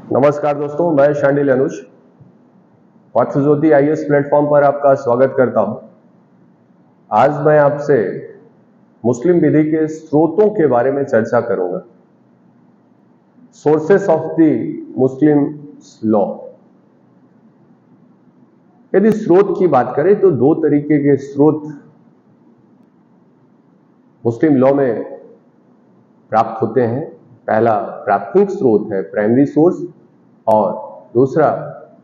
नमस्कार दोस्तों, मैं शांडिल अनुज पथ ज्योति आईएएस प्लेटफॉर्म पर आपका स्वागत करता हूं। आज मैं आपसे मुस्लिम विधि के स्रोतों के बारे में चर्चा करूंगा। Sources of the Muslim law. यदि स्रोत की बात करें तो दो तरीके के स्रोत मुस्लिम लॉ में प्राप्त होते हैं। पहला प्राथमिक स्रोत है, प्राइमरी सोर्स, और दूसरा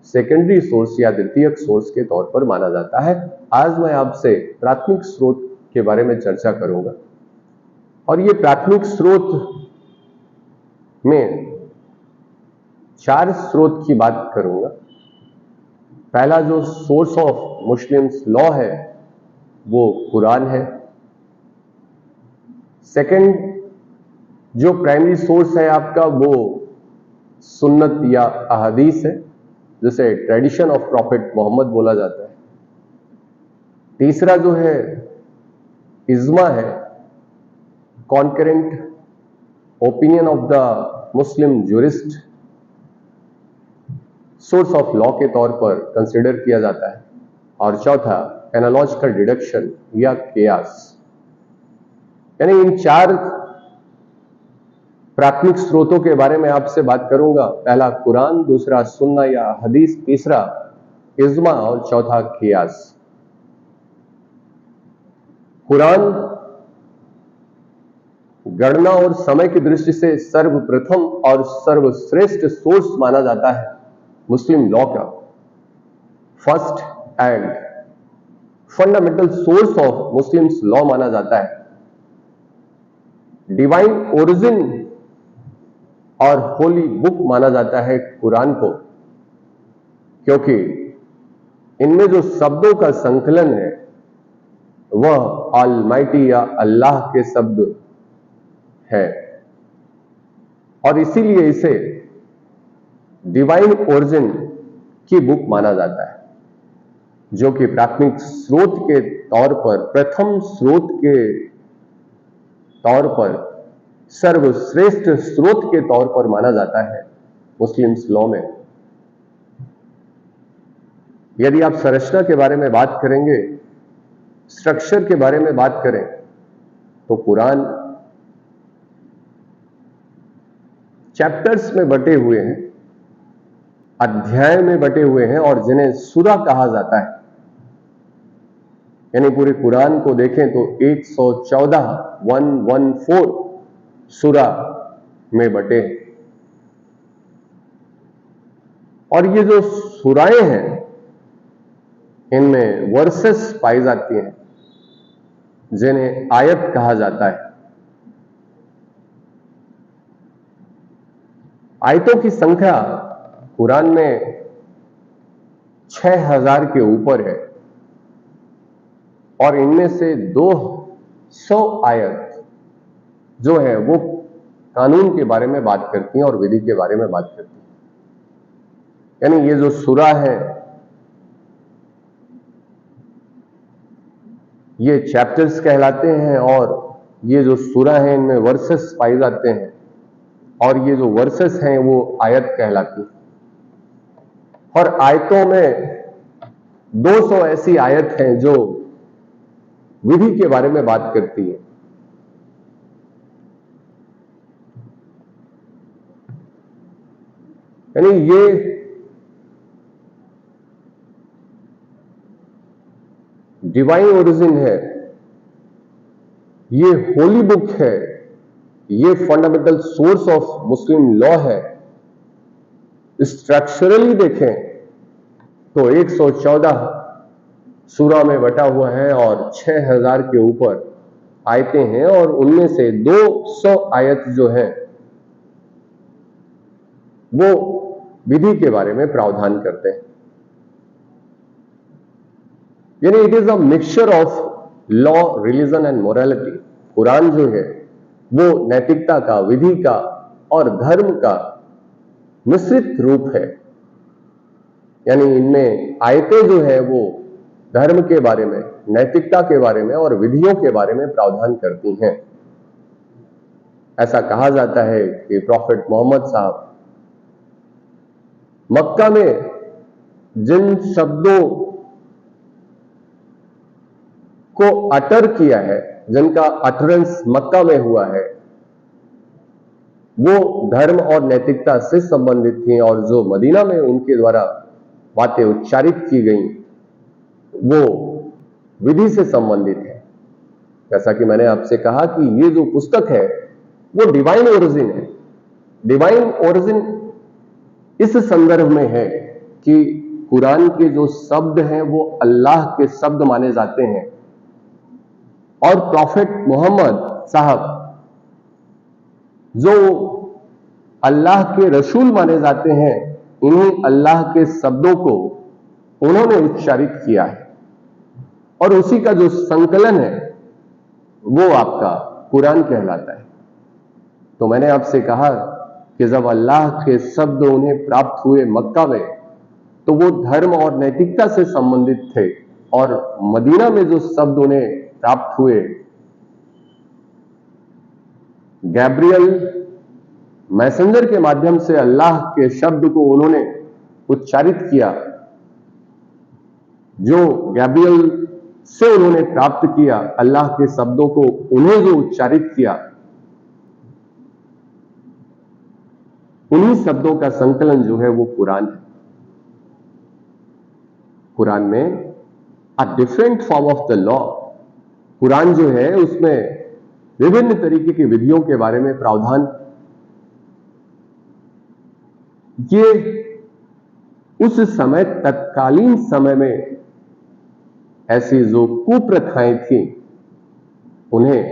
सेकेंडरी सोर्स या द्वितीयक सोर्स के तौर पर माना जाता है। आज मैं आपसे प्राथमिक स्रोत के बारे में चर्चा करूंगा और ये प्राथमिक स्रोत में 4 स्रोत की बात करूंगा। पहला जो सोर्स ऑफ मुस्लिम्स लॉ है वो कुरान है। सेकंड जो प्राइमरी सोर्स है आपका वो सुन्नत या अहदीस है, जिसे ट्रेडिशन ऑफ प्रॉफिट मोहम्मद बोला जाता है। तीसरा जो है इज्मा है, concurrent opinion of the Muslim jurist, source of law के तौर पर कंसिडर किया जाता है। और चौथा एनालॉजिकल डिडक्शन या कियास। यानी इन 4 प्राथमिक स्रोतों के बारे में आपसे बात करूंगा। पहला कुरान, दूसरा सुन्ना या हदीस, तीसरा इज्मा और चौथा कियास। कुरान गणना और समय की दृष्टि से सर्वप्रथम और सर्वश्रेष्ठ सोर्स माना जाता है मुस्लिम लॉ का। First and fundamental source of Muslims law माना जाता है। डिवाइन ओरिजिन और होली बुक माना जाता है कुरान को, क्योंकि इनमें जो शब्दों का संकलन है वह ऑलमाइटी या अल्लाह के शब्द है, और इसीलिए इसे डिवाइन ओरिजिन की बुक माना जाता है, जो कि प्राथमिक स्रोत के तौर पर, प्रथम स्रोत के तौर पर, सर्वश्रेष्ठ स्रोत के तौर पर माना जाता है मुस्लिम्स लॉ में। यदि आप संरचना के बारे में बात करेंगे, स्ट्रक्चर के बारे में बात करें, तो कुरान चैप्टर्स में बटे हुए हैं, अध्याय में बटे हुए हैं, और जिन्हें सूरा कहा जाता है। यानी पूरे कुरान को देखें तो 114 सूरा में बटे हैं। और ये जो सूराएं हैं इनमें वर्सेस पाई जाती हैं, जिन्हें आयत कहा जाता है। आयतों की संख्या कुरान में 6000 के ऊपर है, और इनमें से 200 आयत जो है वो कानून के बारे में बात करती हैं और विधि के बारे में बात करती हैं। यानी ये जो सूरा है ये चैप्टर्स कहलाते हैं, और ये जो सूरा है इनमें वर्सेस पाए जाते हैं, और ये जो वर्सेस हैं वो आयत कहलाती है। और आयतों में 200 ऐसी आयत हैं जो विधि के बारे में बात करती है। यानी ये डिवाइन ओरिजिन है, ये होली बुक है, ये fundamental source of Muslim law है। स्ट्रक्चरली देखें तो 114 सूरा में बटा हुआ है और 6000 के ऊपर आयतें हैं, और उनमें से 200 आयत जो है वो विधि के बारे में प्रावधान करते हैं। यानी it is a mixture of law, religion and morality. Quran जो है वो नैतिकता का, विधि का और धर्म का मिश्रित रूप है। यानी इनमें आयतें जो है वो धर्म के बारे में, नैतिकता के बारे में और विधियों के बारे में प्रावधान करती हैं। ऐसा कहा जाता है कि प्रॉफिट मोहम्मद साहब मक्का में जिन शब्दों को अटर किया है, जिनका अटरेंस मक्का में हुआ है, वो धर्म और नैतिकता से संबंधित थी, और जो मदीना में उनके द्वारा बातें उच्चारित की गई वो विधि से संबंधित है। जैसा कि मैंने आपसे कहा कि ये जो पुस्तक है वो डिवाइन ओरिजिन है। डिवाइन ओरिजिन इस संदर्भ में है कि कुरान के जो शब्द हैं वो अल्लाह के शब्द माने जाते हैं, और प्रॉफेट मोहम्मद साहब जो अल्लाह के रसूल माने जाते हैं, इन्हीं अल्लाह के शब्दों को उन्होंने उच्चारित किया है, और उसी का जो संकलन है वो आपका कुरान कहलाता है। तो मैंने आपसे कहा कि जब अल्लाह के शब्द उन्हें प्राप्त हुए मक्का में, तो वो धर्म और नैतिकता से संबंधित थे, और मदीना में जो शब्द उन्हें प्राप्त हुए, गैब्रियल मैसेंजर के माध्यम से अल्लाह के शब्द को उन्होंने उच्चारित किया, जो गैब्रियल से उन्होंने प्राप्त किया, अल्लाह के शब्दों को उन्हें जो उच्चारित किया, उन्हीं शब्दों का संकलन जो है वो कुरान है। कुरान में a different form of the law, Quran जो है उसमें विभिन्न तरीके की विधियों के बारे में प्रावधान, ये उस समय तत्कालीन समय में ऐसी जो कुप्रथाएं थी उन्हें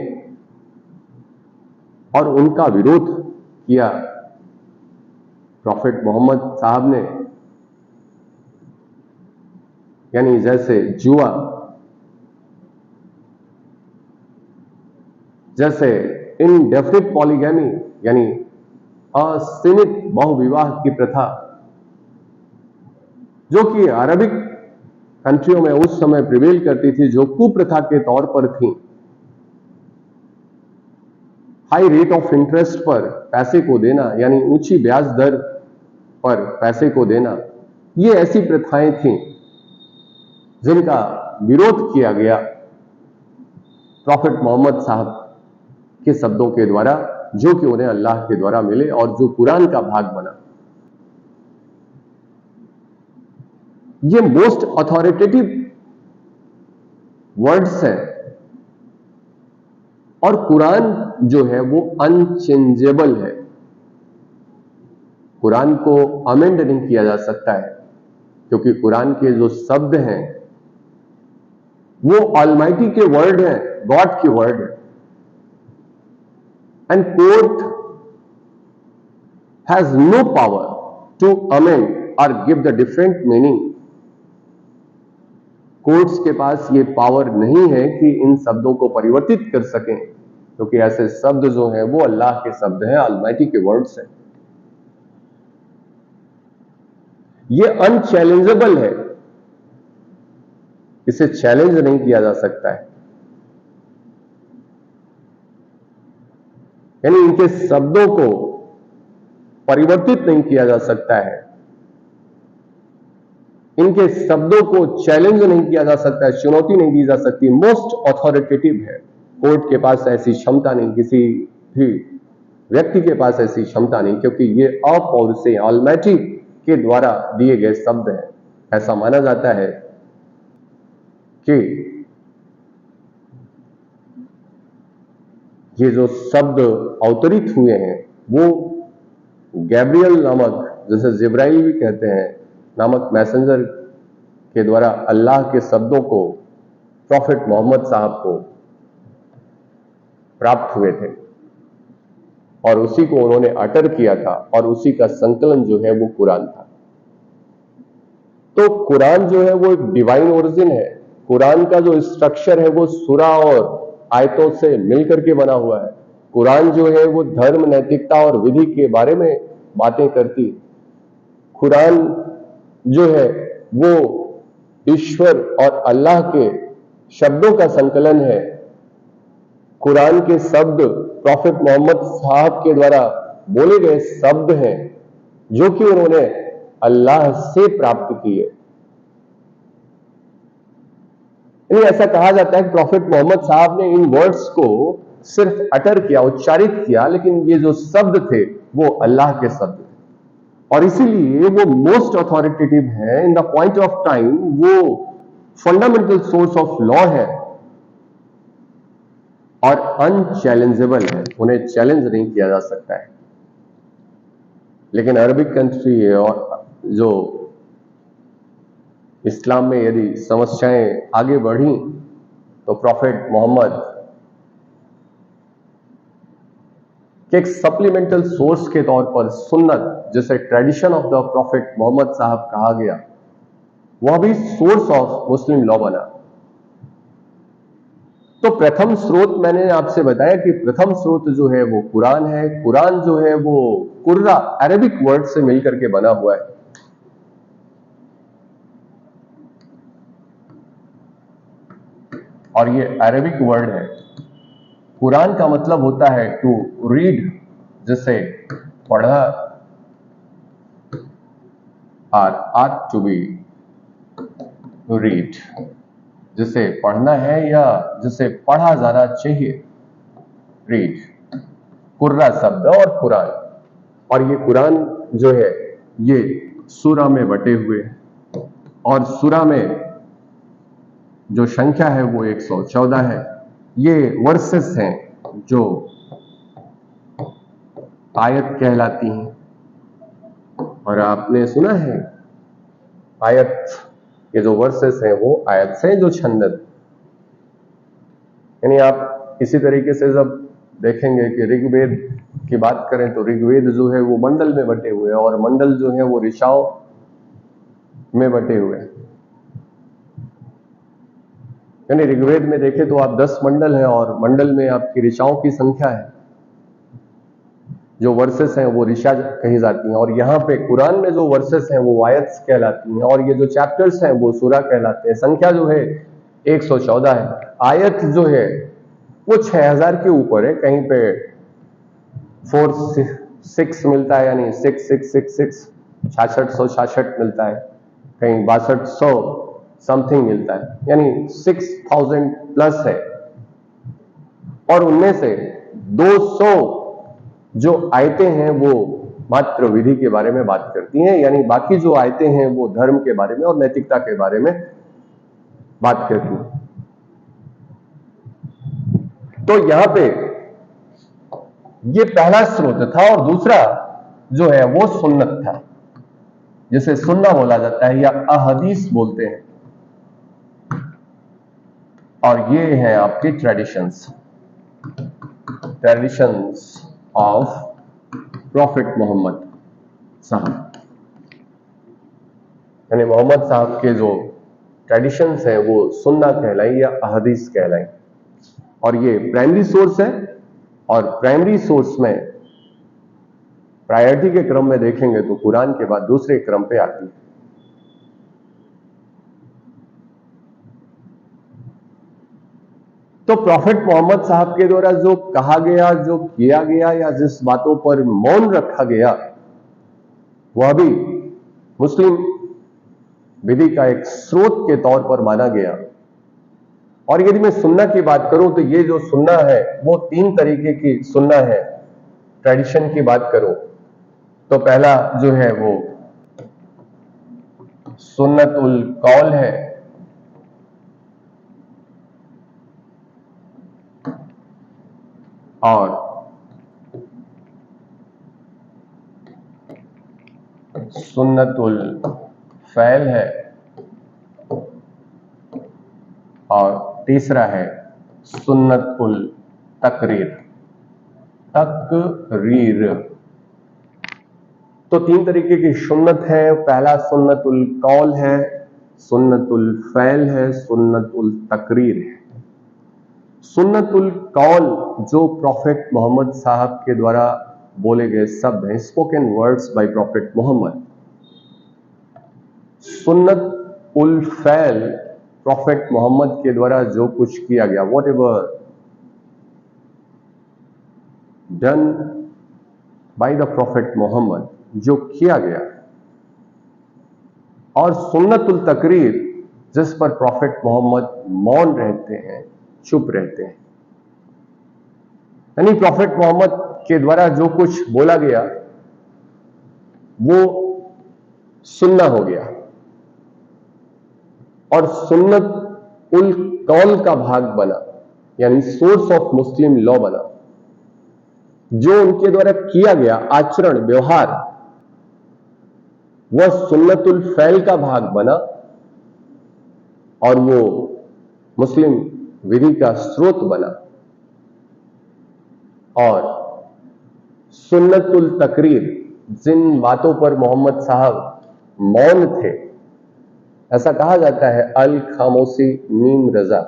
और उनका विरोध किया प्रॉफेट मोहम्मद साहब ने। यानी जैसे जुआ, जैसे इनडेफिनिट पॉलीगैमी यानी असीमित बहुविवाह की प्रथा, जो कि अरबिक कंट्रियों में उस समय प्रिवेल करती थी, जो कुप्रथा के तौर पर थी। हाई रेट ऑफ इंटरेस्ट पर पैसे को देना, यानी ऊंची ब्याज दर पर पैसे को देना, ये ऐसी प्रथाएं थीं जिनका विरोध किया गया प्रॉफेट मोहम्मद साहब के शब्दों के द्वारा, जो कि उन्हें अल्लाह के द्वारा मिले और जो कुरान का भाग बना। ये मोस्ट अथॉरिटेटिव वर्ड्स हैं, और कुरान जो है वो अनचेंजेबल है। कुरान को अमेंड नहीं किया जा सकता है, क्योंकि कुरान के जो शब्द हैं वो ऑलमाइटी के वर्ड हैं, गॉड के वर्ड हैं। And court has no power to amend or give the different meaning. Courts के पास ये पावर नहीं है कि इन शब्दों को परिवर्तित कर सकें, क्योंकि ऐसे शब्द जो हैं वो अल्लाह के शब्द हैं, ऑलमाइटी के वर्ड्स हैं। ये अनचैलेंजेबल है, इसे चैलेंज नहीं किया जा सकता है। यानी इनके शब्दों को परिवर्तित नहीं किया जा सकता है, इनके शब्दों को चैलेंज नहीं किया जा सकता है, चुनौती नहीं दी जा सकती। मोस्ट अथॉरिटेटिव है, कोर्ट के पास ऐसी क्षमता नहीं, किसी भी व्यक्ति के पास ऐसी क्षमता नहीं, क्योंकि ये अपौरुषेय ऑलमाइटी के द्वारा दिए गए शब्द हैं। ऐसा माना जाता है कि ये जो शब्द अवतरित हुए हैं वो गैब्रियल नामक, जैसे जिब्राइल भी कहते हैं, नामक मैसेंजर के द्वारा अल्लाह के शब्दों को प्रॉफेट मोहम्मद साहब को प्राप्त हुए थे, और उसी को उन्होंने अटर किया था, और उसी का संकलन जो है वो कुरान था। तो कुरान जो है वो एक डिवाइन ओरिजिन है। कुरान का जो स्ट्रक्चर है वो सूरा और आयतों से मिलकर के बना हुआ है। कुरान जो है वो धर्म, नैतिकता और विधि के बारे में बातें करती। कुरान जो है वो ईश्वर और अल्लाह के शब्दों का संकलन है। कुरान के शब्द प्रॉफेट मोहम्मद साहब के द्वारा बोले गए शब्द हैं, जो कि उन्होंने अल्लाह से प्राप्त किए। यानी ऐसा कहा जाता है कि प्रॉफिट मोहम्मद साहब ने इन वर्ड्स को सिर्फ अटर किया, उच्चारित किया, लेकिन ये जो शब्द थे वो अल्लाह के शब्द थे और इसीलिए वो मोस्ट अथॉरिटेटिव है in the point of time. वो फंडामेंटल सोर्स ऑफ लॉ है और अनचैलेंजेबल है, उन्हें चैलेंज नहीं किया जा सकता है। लेकिन अरबिक कंट्री है और जो इस्लाम में यदि समस्याएं आगे बढ़ी तो प्रॉफिट मोहम्मद के एक सप्लीमेंटल सोर्स के तौर पर सुन्नत, जिसे tradition of the prophet Muhammad साहब कहा गया, वह भी सोर्स ऑफ मुस्लिम लॉ बना। तो प्रथम स्रोत मैंने आपसे बताया कि प्रथम स्रोत जो है वो कुरान है। कुरान जो है वो कुर्रा अरबिक वर्ड से मिलकर के बना हुआ है। और ये अरबिक वर्ड है। कुरान का मतलब होता है टू रीड, जिसे पढ़ा, और आट टू बी रीड, जिसे पढ़ना है या जिसे पढ़ा जाना चाहिए। रीड कुर्रा शब्द और कुरान, और ये कुरान जो है ये सूरा में बटे हुए हैं और सूरा में जो संख्या है वो 114 है। ये वर्सेस हैं जो आयत कहलाती हैं। और आपने सुना है आयत, ये जो वर्सेस हैं वो आयत से जो छंदत, यानी आप इसी तरीके से जब देखेंगे कि ऋग्वेद की बात करें तो ऋग्वेद जो है वो मंडल में बटे हुए हैं और मंडल जो है वो ऋचाओं में बटे हुए हैं। यानी ऋग्वेद में देखें तो आप 10 मंडल हैं और मंडल में आपकी ऋचाओं की संख्या है। जो वर्सेस हैं वो ऋचा कही जाती हैं और यहाँ पे कुरान में जो वर्सेस हैं वो आयत्स कहलाती हैं और ये जो चैप्टर्स हैं वो सूरा कहलाते हैं। संख्या जो है 114 है। आयत जो है वो 6000 के ऊपर है, कहीं पे 46 मिलता है, यानी 6666 6666 मिलता है, कहीं 6200 समथिंग मिलता है, यानी 6000 प्लस है। और उनमें से 200 जो आयतें हैं वो मात्र विधि के बारे में बात करती हैं, यानी बाकी जो आयतें हैं वो धर्म के बारे में और नैतिकता के बारे में बात करती हैं। तो यहां पे ये पहला स्रोत था और दूसरा जो है वो सुन्नत था, जिसे सुन्ना बोला जाता है या अहदीस बोलते हैं। और ये है आपके ट्रेडिशंस ऑफ प्रॉफिट मोहम्मद साहब, यानी मोहम्मद साहब के जो ट्रेडिशंस हैं वो सुन्ना कहलाई या अहदीस कहलाई। और ये प्राइमरी सोर्स है और प्राइमरी सोर्स में प्रायोरिटी के क्रम में देखेंगे तो कुरान के बाद दूसरे क्रम पे आती है। तो प्रॉफिट मोहम्मद साहब के द्वारा जो कहा गया, जो किया गया या जिस बातों पर मौन रखा गया, वह भी मुस्लिम विधि का एक स्रोत के तौर पर माना गया। और यदि मैं सुन्ना की बात करूं तो ये जो सुन्ना है वो 3 तरीके की सुन्ना है। ट्रेडिशन की बात करूं तो पहला जो है वो सुन्नतुल कौल है, और सुन्नतुल फैल है, और तीसरा है सुन्नतुल तकरीर। तो 3 तरीके की सुन्नत है। पहला सुन्नतुल कौल है, सुन्नतुल फैल है, सुन्नतुल तकरीर है। सुन्नतुल कौल जो प्रॉफिट मोहम्मद साहब के द्वारा बोले गए शब्द हैं, spoken words by prophet Muhammad. सुन्नत उल फैल प्रॉफिट मोहम्मद के द्वारा जो कुछ किया गया, whatever done by the prophet Muhammad, जो किया गया, और सुन्नतुल तकरीर जिस पर प्रॉफिट मोहम्मद मौन रहते हैं, चुप रहते हैं। यानी प्रॉफिट मोहम्मद के द्वारा जो कुछ बोला गया वो सुन्ना हो गया और सुन्नत उल कौल का भाग बना, यानी सोर्स ऑफ मुस्लिम लॉ बना। जो उनके द्वारा किया गया आचरण व्यवहार वह सुन्नतुल फैल का भाग बना और वो मुस्लिम विधि का स्रोत बना। और सुन्नतुल तकरीर, जिन बातों पर मोहम्मद साहब मौन थे, ऐसा कहा जाता है अल खामोशी नीम रजा,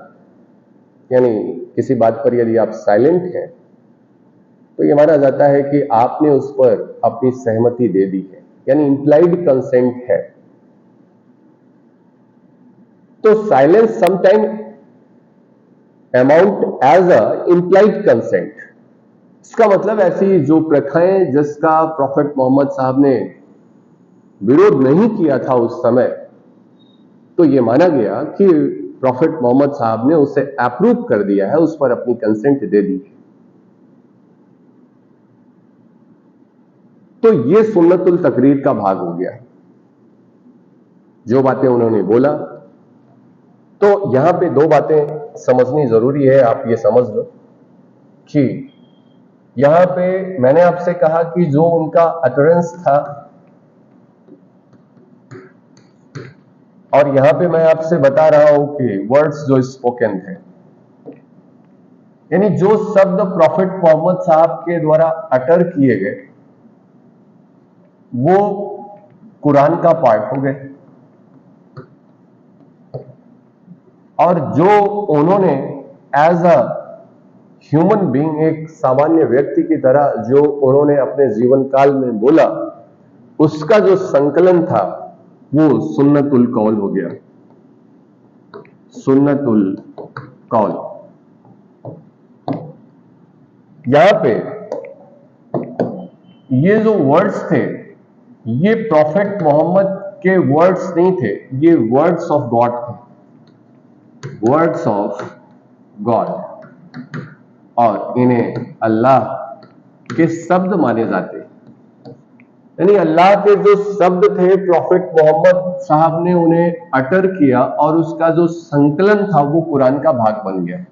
यानी किसी बात पर यदि आप साइलेंट हैं तो यह माना जाता है कि आपने उस पर अपनी सहमति दे दी है, यानी इंप्लाइड कंसेंट है। तो silence sometime amount as a implied consent. इसका मतलब ऐसी जो प्रथाएं जिसका प्रॉफिट मोहम्मद साहब ने विरोध नहीं किया था उस समय, तो यह माना गया कि प्रॉफिट मोहम्मद साहब ने उसे अप्रूव कर दिया है, उस पर अपनी कंसेंट दे दी है। तो यह सुन्नतुल तकरीर का भाग हो गया, जो बातें उन्होंने बोला। तो यहां पे दो बातें समझनी जरूरी है, आप ये समझ लो कि यहां पे मैंने आपसे कहा कि जो उनका अटरेंस था, और यहां पे मैं आपसे बता रहा हूं कि वर्ड्स जो स्पोकन थे, यानी जो शब्द प्रॉफिट मोहम्मद साहब के द्वारा अटर किए गए वो कुरान का पार्ट हो गए। और जो उन्होंने एज अ ह्यूमन बीइंग, एक सामान्य व्यक्ति की तरह जो उन्होंने अपने जीवन काल में बोला, उसका जो संकलन था वो सुन्नतुल कौल हो गया। सुन्नतुल कौल। यहां पे ये जो वर्ड्स थे ये प्रॉफिट मोहम्मद के वर्ड्स नहीं थे, ये वर्ड्स ऑफ गॉड थे, वर्ड्स ऑफ गॉड। और इन्हें अल्लाह के शब्द माने जाते हैं। यानी अल्लाह के जो शब्द थे प्रॉफिट मोहम्मद साहब ने उन्हें अटर किया और उसका जो संकलन था वो कुरान का भाग बन गया।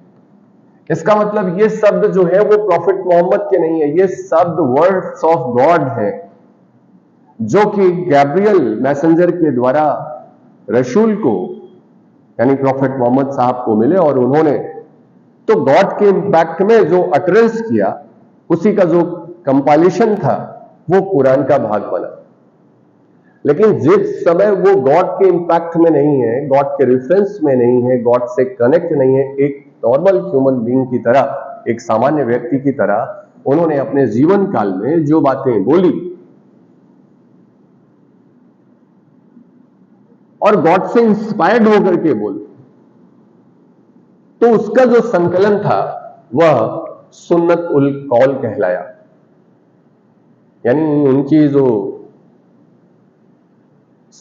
इसका मतलब ये शब्द जो है वो प्रॉफिट मोहम्मद के नहीं है, ये शब्द वर्ड्स ऑफ गॉड है, जो कि गैब्रियल मैसेंजर के द्वारा रसूल को यानी प्रॉफिट मोहम्मद साहब को मिले। और उन्होंने तो गॉड के इंपैक्ट में जो अटरेंस किया, उसी का जो कंपाइलेशन था वो कुरान का भाग बना। लेकिन जिस समय वो गॉड के इंपैक्ट में नहीं है, गॉड के रेफरेंस में नहीं है, गॉड से कनेक्ट नहीं है, एक नॉर्मल ह्यूमन बीइंग की तरह, एक सामान्य व्यक्ति की तरह उन्होंने अपने जीवन काल में जो बातें बोली और गॉड से इंस्पायर्ड होकर के बोली, तो उसका जो संकलन था वह सुन्नत उल कौल कहलाया। यानी उनकी जो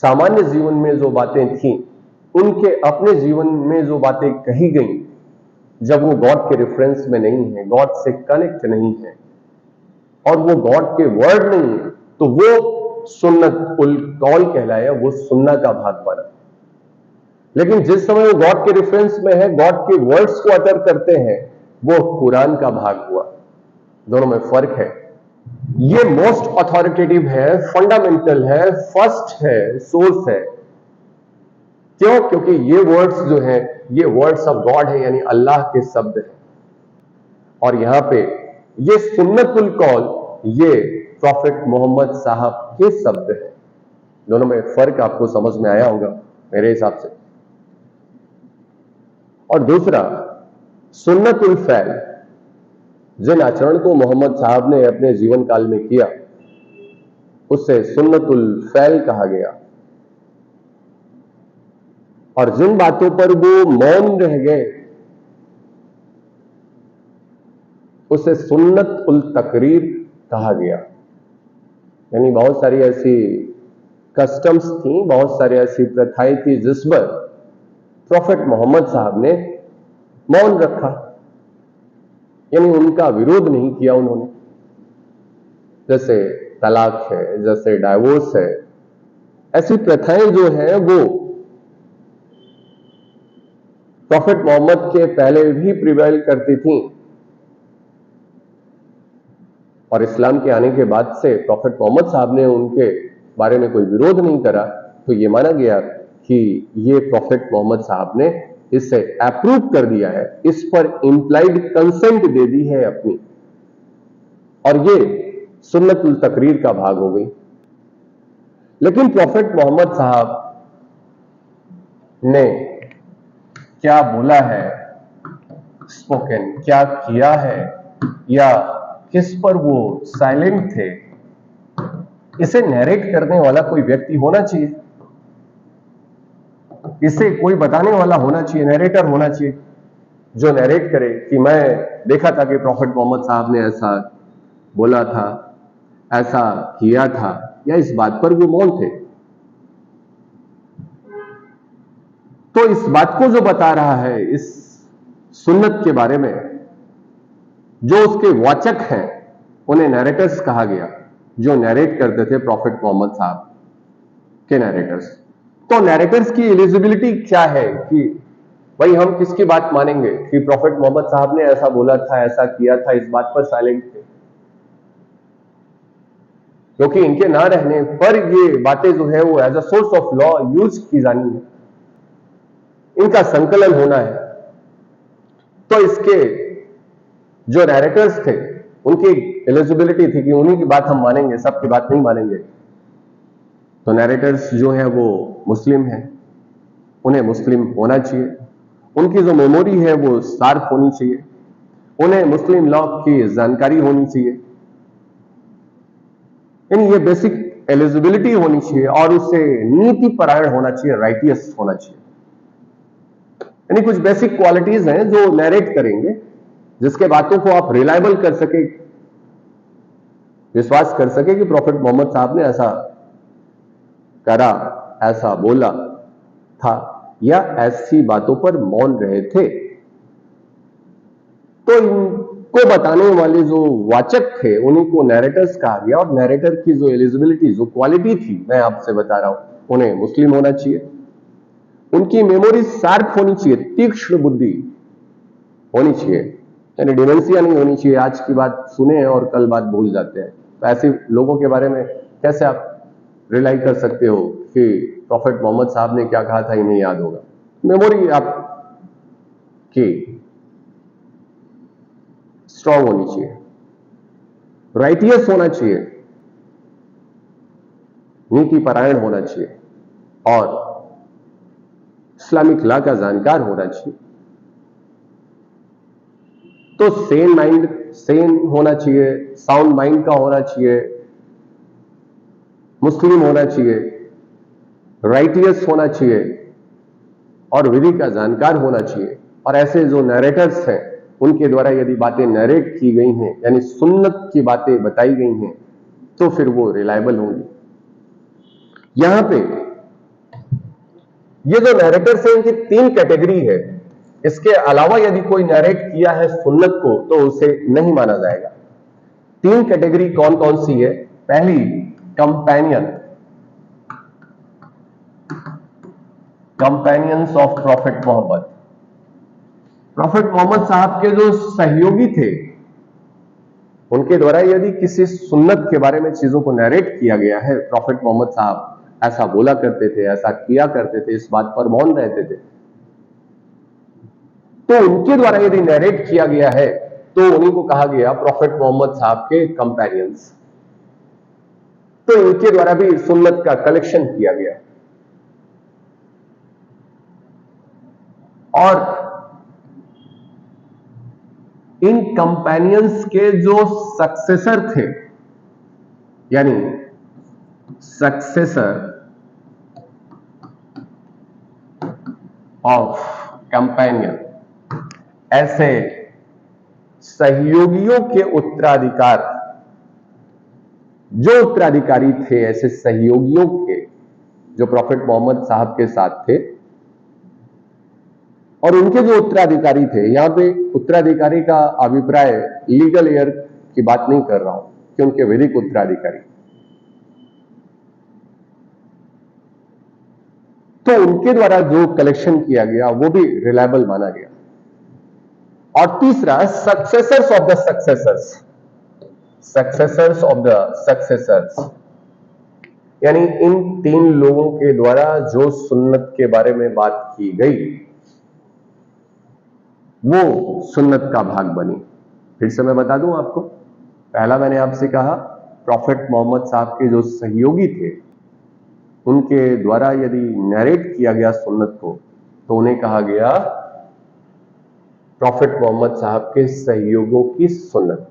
सामान्य जीवन में जो बातें थी, उनके अपने जीवन में जो बातें कही गई, जब वो गॉड के रेफरेंस में नहीं है, गॉड से कनेक्ट नहीं है और वो गॉड के वर्ड नहीं है, तो वो सुन्नत उल कौल कहलाया, वो सुन्ना का भाग बना। लेकिन जिस समय वो गॉड के रेफरेंस में है, गॉड के वर्ड्स को अटर करते हैं, वो कुरान का भाग हुआ। दोनों में फर्क है। ये मोस्ट अथॉरिटेटिव है, फंडामेंटल है, फर्स्ट है, सोर्स है। क्यों? क्योंकि ये वर्ड्स जो हैं ये वर्ड्स ऑफ गॉड है, यानी अल्लाह के शब्द हैं। और यहां पे ये सुन्नतुल कौल ये प्रॉफिट मोहम्मद साहब के शब्द हैं। दोनों में फर्क आपको समझ में आया होगा मेरे हिसाब से। और दूसरा, सुन्नतुल फैल, जिन आचरण को मोहम्मद साहब ने अपने जीवन काल में किया उससे सुन्नतुल फैल कहा गया। और जिन बातों पर वो मौन रह गए उसे सुन्नत उल तकरीर कहा गया। यानी बहुत सारी ऐसी कस्टम्स थी, बहुत सारी ऐसी प्रथाएं थी जिस पर प्रॉफेट मोहम्मद साहब ने मौन रखा, यानी उनका विरोध नहीं किया उन्होंने। जैसे तलाक है, जैसे डाइवोर्स है, ऐसी प्रथाएं जो है वो प्रॉफेट मोहम्मद के पहले भी प्रिवेल करती थी, और इस्लाम के आने के बाद से प्रॉफेट मोहम्मद साहब ने उनके बारे में कोई विरोध नहीं करा, तो ये माना गया कि ये प्रॉफेट मोहम्मद साहब ने इसे अप्रूव कर दिया है, इस पर इंप्लाइड कंसेंट दे दी है अपनी, और ये सुन्नतुल तकरीर का भाग हो गई। लेकिन प्रॉफेट मोहम्मद साहब ने क्या बोला है, स्पोकन क्या किया है, या किस पर वो साइलेंट थे, इसे नैरेट करने वाला कोई व्यक्ति होना चाहिए, इसे कोई बताने वाला होना चाहिए, नैरेटर होना चाहिए, जो नैरेट करे कि मैं देखा था कि प्रॉफेट मोहम्मद साहब ने ऐसा बोला था, ऐसा किया था, या इस बात पर वो मौन थे। तो इस बात को जो बता रहा है इस सुन्नत के बारे में, जो उसके वाचक हैं उन्हें नैरेटर्स कहा गया, जो नैरेट करते थे प्रॉफेट मोहम्मद साहब के नैरेटर्स। तो नैरेटर्स की एलिजिबिलिटी क्या है कि भाई हम किसकी बात मानेंगे कि प्रॉफेट मोहम्मद साहब ने ऐसा बोला था, ऐसा किया था, इस बात पर साइलेंट थे, क्योंकि इनके ना रहने पर ये बातें जो है वो as a source of law use की जानी है, इनका संकलन होना है। तो इसके जो नैरेटर्स थे उनकी एलिजिबिलिटी थी कि उन्हीं की बात हम मानेंगे, सबकी बात नहीं मानेंगे। तो नैरेटर्स जो है वो मुस्लिम हैं, उन्हें मुस्लिम होना चाहिए, उनकी जो मेमोरी है वो शार्प होनी चाहिए, उन्हें मुस्लिम लॉ की जानकारी होनी चाहिए, यानी ये बेसिक एलिजिबिलिटी होनी चाहिए, और उसे नीति परायण होना चाहिए, राइटियस होना चाहिए। यानी कुछ बेसिक क्वालिटीज हैं जो नैरेट करेंगे, जिसके बातों को आप रिलायबल कर सके, विश्वास कर सके कि प्रॉफेट मोहम्मद साहब ने ऐसा करा, ऐसा बोला था, या ऐसी बातों पर मौन रहे थे। तो इनको बताने वाले जो वाचक थे उन्हीं को नैरेटर्स कहा गया, और नैरेटर की जो एलिजिबिलिटी, जो क्वालिटी थी, मैं आपसे बता रहा हूं, उन्हें मुस्लिम होना चाहिए, उनकी मेमोरी शार्प होनी चाहिए, तीक्ष्ण बुद्धि होनी चाहिए, यानी डिमेंशिया नहीं होनी चाहिए, आज की बात सुने और कल बात भूल जाते हैं। तो ऐसे लोगों के बारे में कैसे आप रिलाई कर सकते हो कि प्रॉफेट मोहम्मद साहब ने क्या कहा था इन्हें याद होगा? मेमोरी आप की स्ट्रांग होनी चाहिए, राइटियस होना चाहिए, नीति परायण होना चाहिए, और इस्लामिक लॉ का जानकार होना चाहिए। तो सेन माइंड, सेन होना चाहिए, साउंड माइंड का होना चाहिए, मुस्लिम होना चाहिए, राइटियस होना चाहिए, और विधि का जानकार होना चाहिए। और ऐसे जो नैरेटर्स हैं उनके द्वारा यदि बातें नैरेट की गई हैं, यानी सुन्नत की बातें बताई गई हैं, तो फिर वो रिलायबल होंगी। यहां पे ये जो नैरेटर्स हैं इनकी 3 कैटेगरी है, इसके अलावा यदि कोई नैरेट किया है सुन्नत को तो उसे नहीं माना जाएगा। 3 कैटेगरी कौन कौन सी है? पहली, companion, companions of prophet Muhammad. Prophet Muhammad साहब के जो सहयोगी थे उनके द्वारा यदि किसी सुन्नत के बारे में चीजों को नैरेट किया गया है, प्रॉफेट मोहम्मद साहब ऐसा बोला करते थे, ऐसा किया करते थे, इस बात पर मौन रहते थे, तो उनके द्वारा यदि नैरेट किया गया है तो उन्हीं को कहा गया प्रॉफेट मोहम्मद साहब के कंपेनियंस। तो इनके द्वारा भी सुन्नत का कलेक्शन किया गया, और इन कंपेनियंस के जो सक्सेसर थे, यानी सक्सेसर ऑफ कंपेनियन, ऐसे सहयोगियों के उत्तराधिकार, जो उत्तराधिकारी थे ऐसे सहयोगियों के, जो प्रॉफेट मोहम्मद साहब के साथ थे, और उनके जो उत्तराधिकारी थे। यहां पे उत्तराधिकारी का अभिप्राय लीगल एयर की बात नहीं कर रहा हूं कि उनके वैदिक उत्तराधिकारी, तो उनके द्वारा जो कलेक्शन किया गया वो भी रिलायबल माना गया। और तीसरा, successors of the successors, successors of the successors, यानी इन 3 लोगों के द्वारा जो सुन्नत के बारे में बात की गई वो सुन्नत का भाग बनी। फिर से मैं बता दूं आपको, पहला मैंने आपसे कहा प्रॉफेट मोहम्मद साहब के जो सहयोगी थे उनके द्वारा यदि नरेट किया गया सुन्नत को तो उन्हें कहा गया प्रॉफेट मोहम्मद साहब के सहयोगियों की सुन्नत,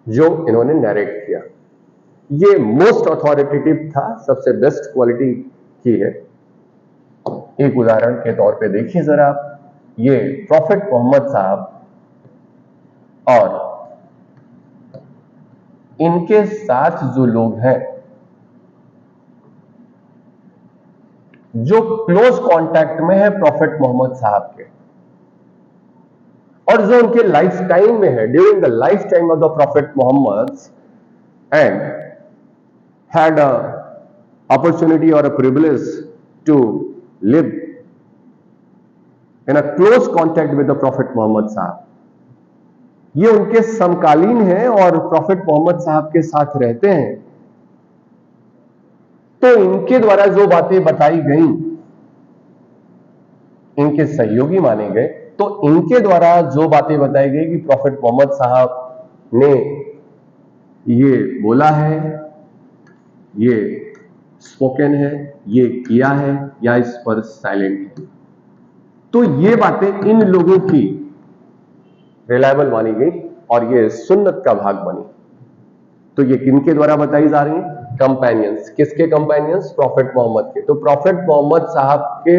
जो इन्होंने नरेट किया। ये मोस्ट अथॉरिटेटिव था, सबसे बेस्ट क्वालिटी की है। एक उदाहरण के तौर पे देखिए जरा आप, ये प्रॉफेट मोहम्मद साहब और इनके साथ जो लोग हैं, जो क्लोज कांटेक्ट में है प्रॉफेट मोहम्मद साहब के, और जो उनके लाइफ टाइम में है, during the lifetime of the prophet Muhammad, and had a opportunity or a privilege to live in a close contact with the Prophet Muhammad साहब, ये उनके समकालीन हैं और प्रॉफेट मोहम्मद साहब के साथ रहते हैं। तो इनके द्वारा जो बातें बताई गई, इनके सहयोगी माने गए, तो इनके द्वारा जो बातें बताई गई कि प्रॉफेट मोहम्मद साहब ने ये बोला है, ये स्पोकन है, ये किया है, या इस पर साइलेंट है, तो ये बातें इन लोगों की रिलायबल मानी गई और ये सुन्नत का भाग बनी। तो ये किनके द्वारा बताई जा रही है? कंपेनियंस। किसके कंपेनियंस? प्रॉफेट मोहम्मद के। तो प्रॉफेट मोहम्मद साहब के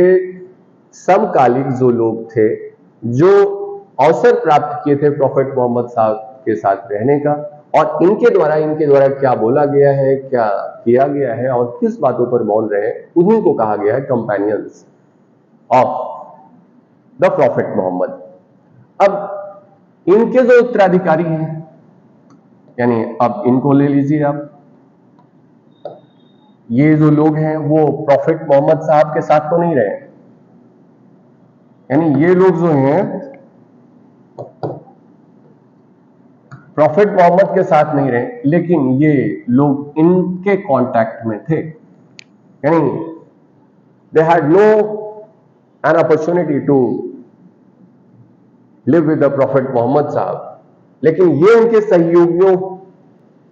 समकालिक जो लोग थे, जो अवसर प्राप्त किए थे प्रॉफेट मोहम्मद साहब के साथ रहने का, और इनके द्वारा क्या बोला गया है, क्या किया गया है और किस बातों पर मौन रहे, उन्हीं को कहा गया है companions of the prophet Muhammad. अब इनके जो उत्तराधिकारी हैं, यानी अब इनको ले लीजिए आप, ये जो लोग हैं वो प्रॉफेट मोहम्मद साहब के साथ तो नहीं रहे, यानी ये लोग जो हैं प्रॉफेट मोहम्मद के साथ नहीं रहे, लेकिन ये लोग इनके कांटेक्ट में थे, यानी they had no an opportunity to live with the prophet Muhammad साहब, लेकिन ये उनके सहयोगियों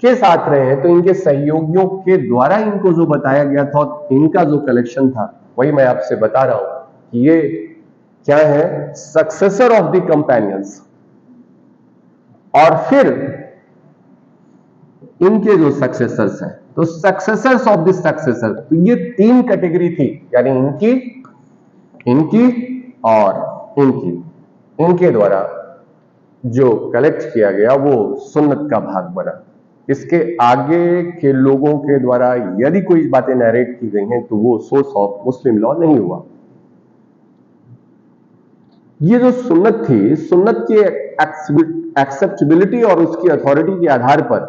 के साथ रहे हैं। तो इनके सहयोगियों के द्वारा इनको जो बताया गया था, इनका जो कलेक्शन था, वही मैं आपसे बता रहा हूं कि ये क्या है? Successor of the companions. और फिर इनके जो सक्सेसर्स हैं, तो सक्सेसर्स ऑफ द सक्सेसर, तो ये 3 कैटेगरी थी, यानी इनकी, इनकी और इनकी। इनके द्वारा जो कलेक्ट किया गया वो सुन्नत का भाग बना। इसके आगे के लोगों के द्वारा यदि कोई बातें नरेट की गई हैं तो वो सोर्स ऑफ मुस्लिम लॉ नहीं हुआ। ये जो सुन्नत थी, सुन्नत की एक्सेप्टेबिलिटी और उसकी अथॉरिटी के आधार पर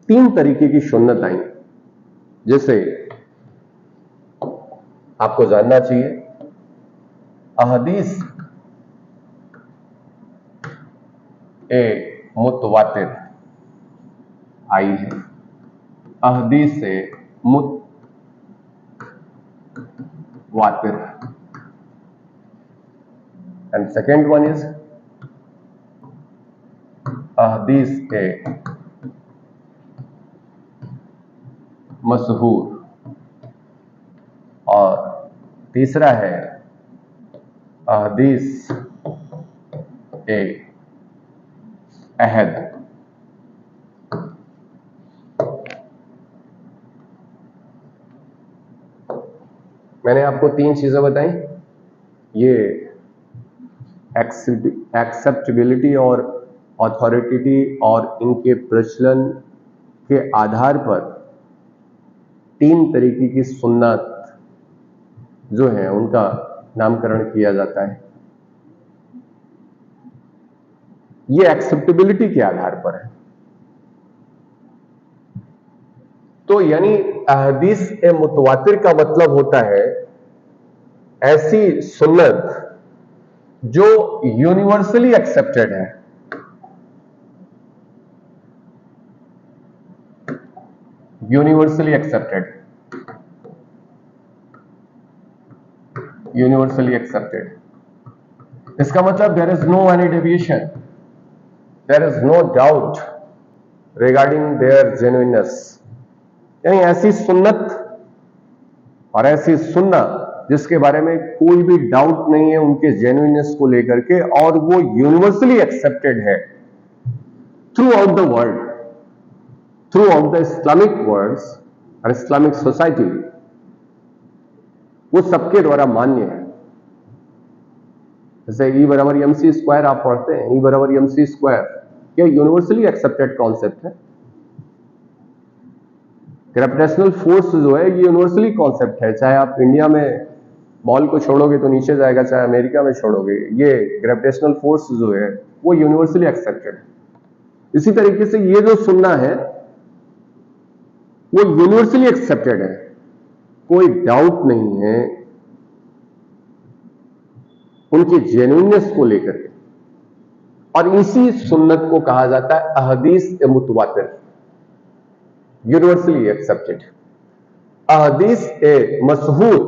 3 तरीके की सुन्नत आई। जैसे आपको जानना चाहिए, अहदीस ए मुतवातिर आई है, अहदीस से मुतवातिर, एंड सेकेंड वन इज अहदीस ए मशहूर, और तीसरा है अहदीस ए अहद। मैंने आपको 3 चीजें बताई, ये एक्सेप्टेबिलिटी और अथॉरिटी और इनके प्रचलन के आधार पर 3 तरीके की सुन्नत जो है उनका नामकरण किया जाता है। ये एक्सेप्टेबिलिटी के आधार पर है। तो यानी अहदीस ए मुतवातिर का मतलब होता है ऐसी सुन्नत जो यूनिवर्सली एक्सेप्टेड है। Universally accepted, universally accepted. इसका मतलब there is no any deviation, there is no doubt regarding their genuineness. यानी ऐसी सुन्नत और ऐसी सुन्ना जिसके बारे में कोई भी डाउट नहीं है उनके जेन्युइननेस को लेकर के, और वो यूनिवर्सली एक्सेप्टेड है throughout the world, throughout the Islamic worlds और इस्लामिक सोसाइटी, वो सबके द्वारा मान्य है। जैसे E बराबर MC स्क्वायर आप पढ़ते हैं, E बराबर MC स्क्वायर, ये यूनिवर्सली एक्सेप्टेड कॉन्सेप्ट है। ग्रेविटेशनल फोर्स जो है ये यूनिवर्सली कॉन्सेप्ट है, चाहे आप इंडिया में बॉल को छोड़ोगे तो नीचे जाएगा, चाहे अमेरिका में छोड़ोगे, ये ग्रेविटेशनल फोर्स जो है वो यूनिवर्सली एक्सेप्टेड है। इसी तरीके से ये जो सुन्ना है वो यूनिवर्सली एक्सेप्टेड है, कोई डाउट नहीं है उनकी जेन्युइननेस को लेकर के, और इसी सुन्नत को कहा जाता है अहदीस ए मुतवातिर, यूनिवर्सली एक्सेप्टेड। अहदीस ए मशहूर,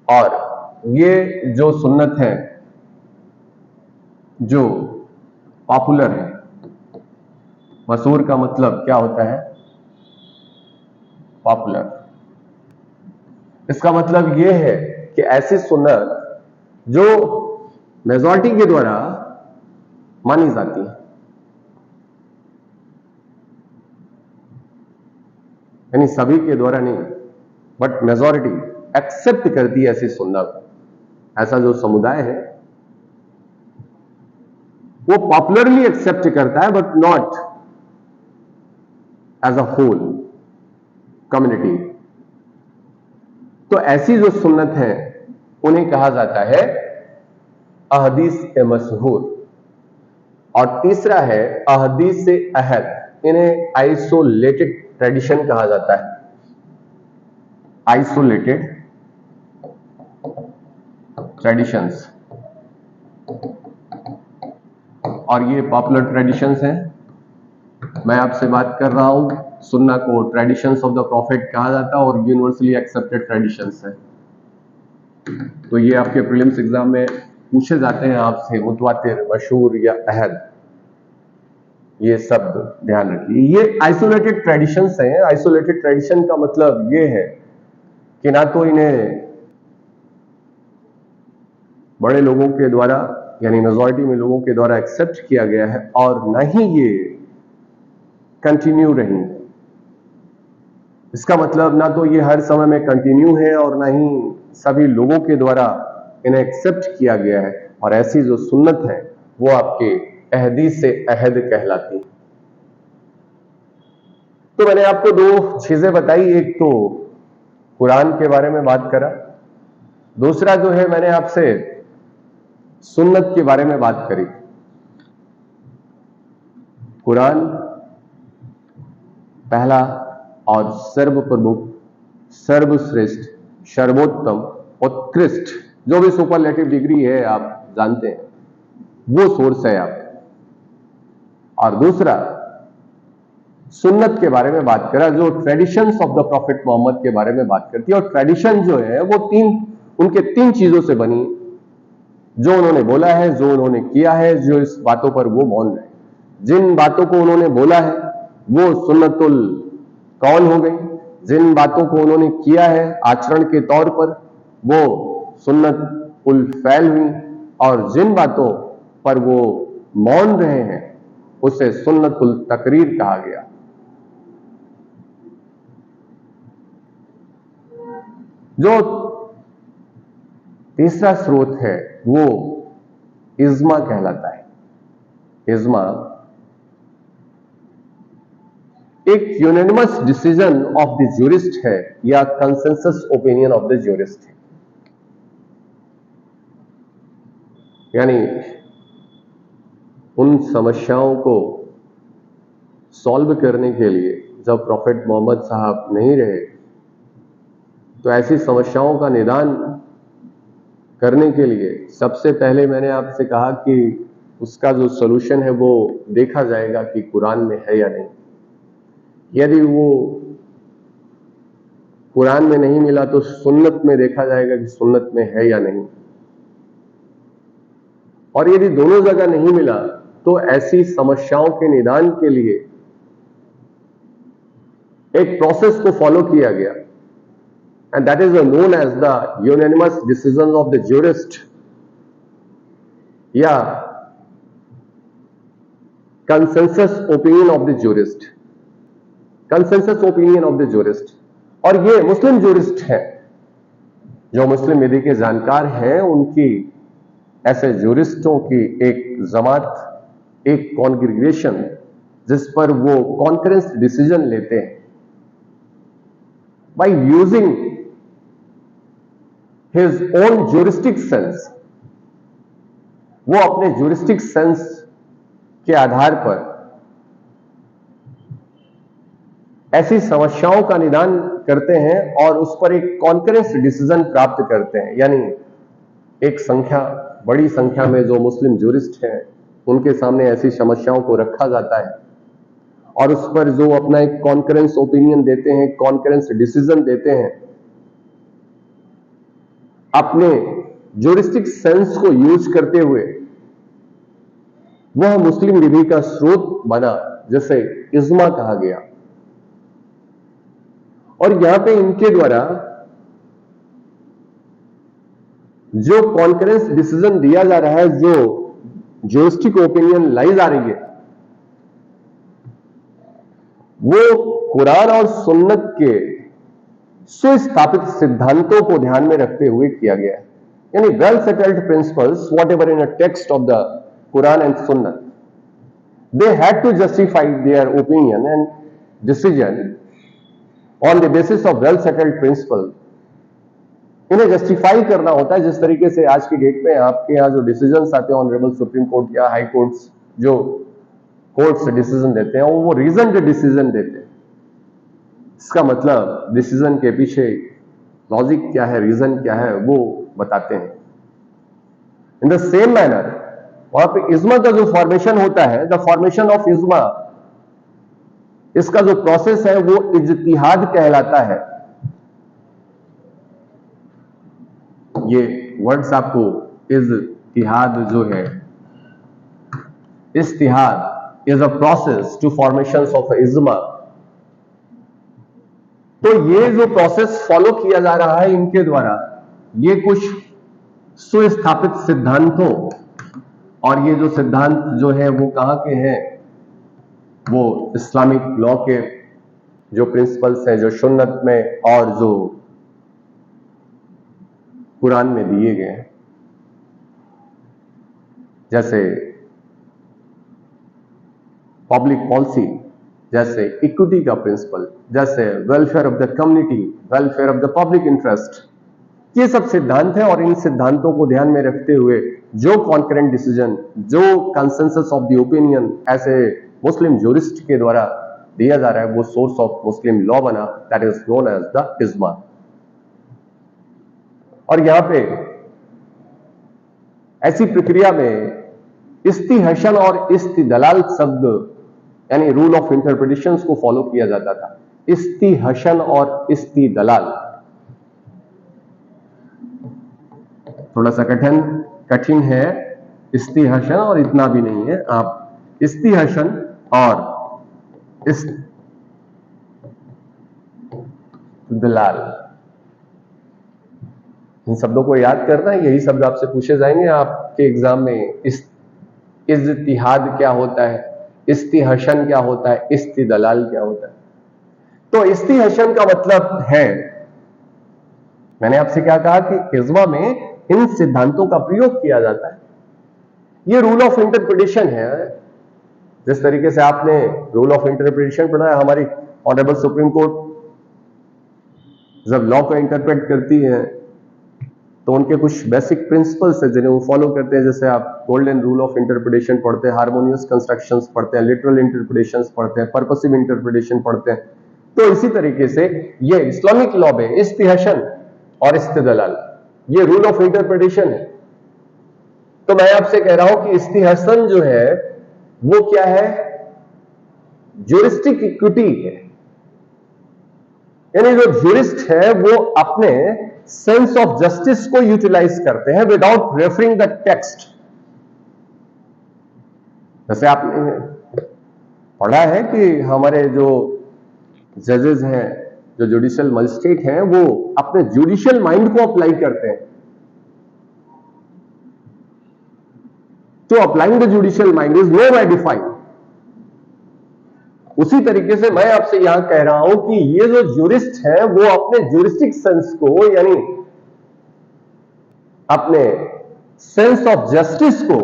और ये जो सुन्नत है जो पॉपुलर है। मशहूर का मतलब क्या होता है? पॉपुलर। इसका मतलब यह है कि ऐसी सुन्नत जो मेजॉरिटी के द्वारा मानी जाती है, यानी सभी के द्वारा नहीं, बट मेजॉरिटी एक्सेप्ट करती है ऐसी सुन्नत। ऐसा जो समुदाय है वो पॉपुलरली एक्सेप्ट करता है, but not as a whole community. तो ऐसी जो सुन्नत है उन्हें कहा जाता है अहदीस ए मशहूर। और तीसरा है अहदीस ए अहद, इन्हें आइसोलेटेड ट्रेडिशन कहा जाता है। आइसोलेटेड ट्रेडिशंस, और ये पॉपुलर ट्रेडिशंस हैं। मैं आपसे बात कर रहा हूं, सुन्ना को ट्रेडिशंस ऑफ द प्रॉफिट कहा जाता है और यूनिवर्सली एक्सेप्टेड ट्रेडिशंस है। तो ये आपके प्रीलिम्स एग्जाम में पूछे जाते हैं आपसे, मुतवातिर, मशहूर या अहद, ये शब्द ध्यान रखिए। ये आइसोलेटेड ट्रेडिशंस हैं। आइसोलेटेड ट्रेडिशन का मतलब ये है कि ना तो इन्हें बड़े लोगों के द्वारा यानी मेजॉरिटी में लोगों के द्वारा एक्सेप्ट किया गया है, और ना ही ये कंटिन्यू रही। इसका मतलब ना तो ये हर समय में कंटिन्यू है और ना ही सभी लोगों के द्वारा इन्हें एक्सेप्ट किया गया है। और ऐसी जो सुन्नत है वो आपके अहदीस से अहद कहलाती है। तो मैंने आपको 2 चीजें बताई, एक तो कुरान के बारे में बात करा, दूसरा जो है मैंने आपसे सुन्नत के बारे में बात करी। कुरान पहला और सर्वप्रमुख, सर्वश्रेष्ठ, सर्वोत्तम, उत्कृष्ट, जो भी सुपरलेटिव डिग्री है आप जानते हैं, वो सोर्स है आप। और दूसरा सुन्नत के बारे में बात करा, जो traditions of the prophet Muhammad के बारे में बात करती है। और ट्रेडिशन जो है वो उनके 3 चीजों से बनी, जो उन्होंने बोला है, जो उन्होंने किया है, जो इस बातों पर वो मौन रहे। जिन बातों को उन्होंने बोला है वो सुन्नतुल कौल हो गई, जिन बातों को उन्होंने किया है आचरण के तौर पर वो सुन्नत उल फैल हुई, और जिन बातों पर वो मौन रहे हैं उसे सुन्नतुल तकरीर कहा गया। जो तीसरा स्रोत है वो इज्मा कहलाता है। इज्मा एक unanimous decision of the jurist है या consensus opinion of the jurist है। यानी उन समस्याओं को सॉल्व करने के लिए जब प्रॉफेट मोहम्मद साहब नहीं रहे, तो ऐसी समस्याओं का निदान करने के लिए सबसे पहले मैंने आपसे कहा कि उसका जो सॉल्यूशन है वो देखा जाएगा कि कुरान में है या नहीं। यदि वो कुरान में नहीं मिला तो सुन्नत में देखा जाएगा कि सुन्नत में है या नहीं, और यदि दोनों जगह नहीं मिला तो ऐसी समस्याओं के निदान के लिए एक प्रोसेस को फॉलो किया गया, and that is known as the unanimous decision of the jurist या consensus opinion of the jurist, consensus opinion of the jurist. और ये मुस्लिम ज्यूरिस्ट हैं, जो मुस्लिम विधि के जानकार हैं, उनकी ऐसे ज्यूरिस्टों की एक जमात, एक कॉन्ग्रीगेशन जिस पर वो कॉन्करेंस डिसीजन लेते हैं by using his own juristic sense. वो अपने ज्यूरिस्टिक सेंस के आधार पर ऐसी समस्याओं का निदान करते हैं और उस पर एक कॉन्करेंस डिसीजन प्राप्त करते हैं। यानी एक संख्या, बड़ी संख्या में जो मुस्लिम ज्यूरिस्ट हैं, उनके सामने ऐसी समस्याओं को रखा जाता है और उस पर जो अपना एक कॉन्करेंस ओपिनियन देते हैं, कॉन्करेंस डिसीजन देते हैं, अपने ज्यूरिस्टिक सेंस को यूज करते हुए वह मुस्लिम विधि का स्रोत बना, जैसे इज्मा कहा गया। और यहां पे इनके द्वारा जो कॉन्करेंस डिसीजन दिया जा रहा है, जो ज्यूरिस्टिक ओपिनियन लाई जा रही है, वो कुरान और सुन्नत के सुस्थापित सिद्धांतों को ध्यान में रखते हुए किया गया है। यानी well settled principles what ever in a text of the Quran and Sunnah, they had to justify their opinion and decision on the basis of well settled principle। इन्हें जस्टिफाई करना होता है, जिस तरीके से आज की डेट में आपके यहाँ जो डिसीजंस आते हैं ऑनरेबल सुप्रीम कोर्ट या हाई कोर्ट्स, जो कोर्ट्स डिसीजन देते हैं वो रीजन डिसीजन देते हैं। इसका मतलब डिसीजन के पीछे लॉजिक क्या है, रीजन क्या है, वो बताते हैं। इन द सेम मैनर वहां पे इज्मा का जो फॉर्मेशन होता है, द फॉर्मेशन ऑफ इज्मा, इसका जो प्रोसेस है वो इज्तिहाद कहलाता है। ये वर्ड्स आपको, इज्तिहाद जो है, इज्तिहाद is a process to formation of इज्मा। तो ये जो प्रोसेस फॉलो किया जा रहा है इनके द्वारा, ये कुछ सुस्थापित सिद्धांतों, और ये जो सिद्धांत जो है वो कहां के हैं, वो इस्लामिक लॉ के जो प्रिंसिपल्स हैं, जो सुन्नत में और जो कुरान में दिए गए हैं। जैसे पब्लिक पॉलिसी, जैसे इक्विटी का प्रिंसिपल, जैसे welfare of the community, welfare of the public interest, ये सब सिद्धांत हैं। और इन सिद्धांतों को ध्यान में रखते हुए जो कॉन्करेंट डिसीजन, जो कंसेंसस ऑफ द ओपिनियन ऐसे मुस्लिम ज्यूरिस्ट के द्वारा दिया जा रहा है, वो सोर्स ऑफ मुस्लिम लॉ बना, that is known as the इज्मा। और यहां पे ऐसी प्रक्रिया में इस्तिहसन और इस्तिदलाल शब्द, यानी रूल ऑफ इंटरप्रिटेशन को फॉलो किया जाता था। इस्तिहसन और इस्तिदलाल थोड़ा सा कठिन है। इस्तिहसन और इतना भी नहीं है, आप इस्तिहसन और इस्तिदलाल, इन शब्दों को याद करना है। यही शब्द आपसे पूछे जाएंगे आपके एग्जाम में। इज्तिहाद क्या होता है, इस्तिहसन क्या होता है, इस्तिदलाल क्या होता है। तो इस्तिहसन का मतलब है, मैंने आपसे क्या कहा कि इज्मा में इन सिद्धांतों का प्रयोग किया जाता है। ये रूल ऑफ इंटरप्रिटेशन है। जिस तरीके से आपने रूल ऑफ इंटरप्रिटेशन पढ़ा है, हमारी ऑनरेबल सुप्रीम कोर्ट जब लॉ को इंटरप्रेट करती है तो उनके कुछ बेसिक प्रिंसिपल्स हैं जिन्हें वो फॉलो करते हैं। जैसे आप गोल्डन रूल ऑफ इंटरप्रिटेशन पढ़ते हैं, हार्मोनियस कंस्ट्रक्शंस पढ़ते हैं, लिटरल इंटरप्रिटेशंस पढ़ते हैं, पर्पसिव इंटरप्रिटेशन पढ़ते हैं। तो इसी तरीके से ये इस्लामिक लॉ में इस्तिहसन और इस्तिदलाल ये रूल ऑफ इंटरप्रिटेशन है। तो मैं आपसे कह रहा हूं कि इस्तिहसन जो है वो क्या है? ज्यूरिस्टिक इक्विटी है। यानी जो ज्यूरिस्ट है वो अपने सेंस ऑफ जस्टिस को यूटिलाइज करते हैं विदाउट रेफरिंग द टेक्स्ट। जैसे आपने पढ़ा है कि हमारे जो जजेस हैं, जो जुडिशियल मजिस्ट्रेट हैं, वो अपने जुडिशियल माइंड को अप्लाई करते हैं। तो applying the judicial mind is no way defined. उसी तरीके से मैं आपसे यहां कह रहा हूं कि ये जो ज्यूरिस्ट है वो अपने ज्यूरिस्टिक सेंस को, यानी अपने सेंस ऑफ जस्टिस को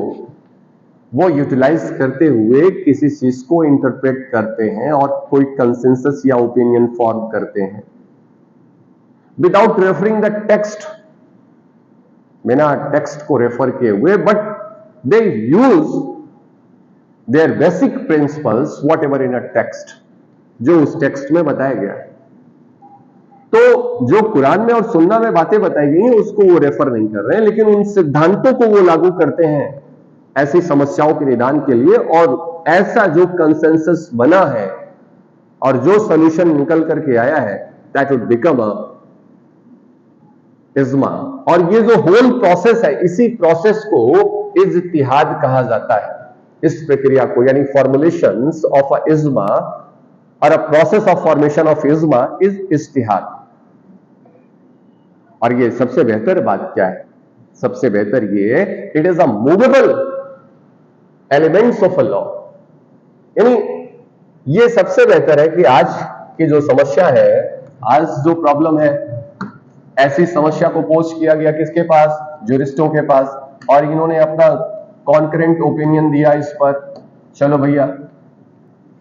वो यूटिलाइज करते हुए किसी चीज को इंटरप्रेट करते हैं और कोई कंसेंसस या ओपिनियन फॉर्म करते हैं विदाउट रेफरिंग द टेक्स्ट, बिना टेक्स्ट को रेफर किए हुए, but they use their basic principles what ever in a text, जो उस टेक्स्ट में बताया गया है। तो जो कुरान में और सुन्ना में बातें बताई गई हैं उसको वो रेफर नहीं कर रहे हैं, लेकिन उन सिद्धांतों को वो लागू करते हैं ऐसी समस्याओं के निदान के लिए। और ऐसा जो कंसेंसस बना है और जो सॉल्यूशन निकल करके आया है, दैट वुड बिकम अ इज्मा। और ये जो होल प्रोसेस है, इसी प्रोसेस को इज्तिहाद कहा जाता है। इस प्रक्रिया को, यानी फॉर्मुलेशंस ऑफ अ इज्मा और a process of formation of इज्मा इज इज्तिहाद। और ये सबसे बेहतर बात क्या है? सबसे बेहतर ये, it is a movable elements of a law. यानी ये सबसे बेहतर है कि आज की जो समस्या है, आज जो प्रॉब्लम है, ऐसी समस्या को पोस्ट किया गया किसके पास? ज्यूरिस्टों के पास, और इन्होंने अपना कॉन्करेंट ओपिनियन दिया इस पर। चलो भैया,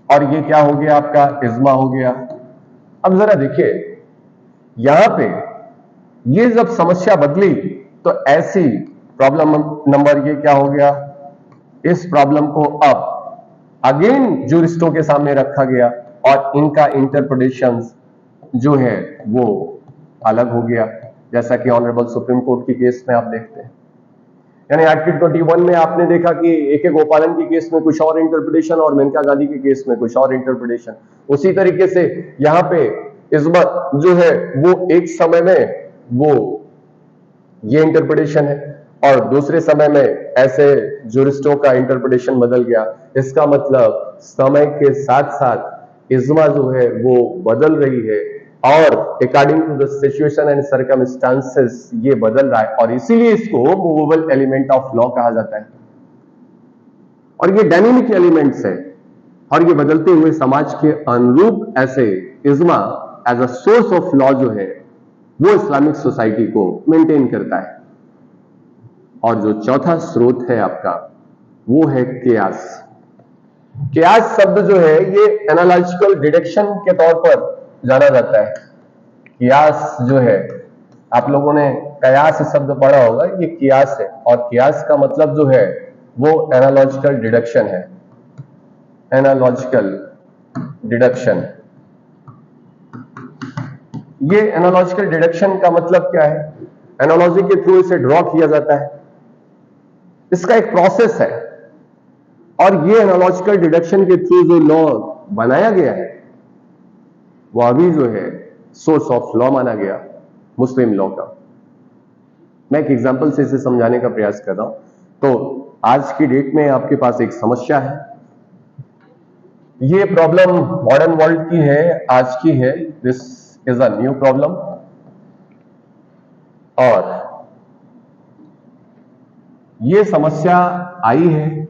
और ये क्या हो गया? आपका इज्मा हो गया। अब जरा देखिए, यहां पे ये जब समस्या बदली तो ऐसी प्रॉब्लम नंबर ये क्या हो गया? इस प्रॉब्लम को अब अगेन ज्यूरिस्टों के सामने रखा गया और इनका इंटरप्रिटेशन जो है वो अलग हो गया, जैसा कि ऑनरेबल सुप्रीम कोर्ट की केस में आप देखते हैं। यानी आर्टिकल 21 में आपने देखा कि AK गोपालन के केस में कुछ और इंटरप्रिटेशन और मेनका गांधी के केस में कुछ और इंटरप्रिटेशन। उसी तरीके से यहां पे इस्मत जो है वो एक समय में वो ये इंटरप्रिटेशन है और दूसरे समय में ऐसे ज्यूरिस्टों का इंटरप्रिटेशन बदल गया। इसका मतलब समय के साथ साथ इज्मा जो है वो बदल रही है और according to the situation and circumstances ये बदल रहा है, और इसीलिए इसको मूवेबल एलिमेंट ऑफ लॉ कहा जाता है। और ये डायनेमिक एलिमेंट्स है और ये बदलते हुए समाज के अनुरूप ऐसे इज्मा as a source of law जो है वो इस्लामिक सोसाइटी को मेंटेन करता है। और जो चौथा स्रोत है आपका वो है कियास। कियास शब्द जो है ये एनालॉजिकल डिडक्शन के तौर पर जाना जाता है। कियास जो है, आप लोगों ने कयास शब्द पढ़ा होगा, ये कियास है, और कियास का मतलब जो है वो एनालॉजिकल डिडक्शन है। एनालॉजिकल डिडक्शन, ये एनालॉजिकल डिडक्शन का मतलब क्या है? एनालॉजी के थ्रू इसे ड्रॉ किया जाता है, इसका एक प्रोसेस है, और ये एनालॉजिकल डिडक्शन के थ्रू जो लॉ बनाया गया है वो अभी जो है सोर्स ऑफ लॉ माना गया मुस्लिम लॉ का। मैं एक एग्जांपल से इसे समझाने का प्रयास कर रहा हूं। तो आज की डेट में आपके पास एक समस्या है, ये प्रॉब्लम मॉडर्न वर्ल्ड की है, आज की है, this is a new problem. और ये समस्या आई है,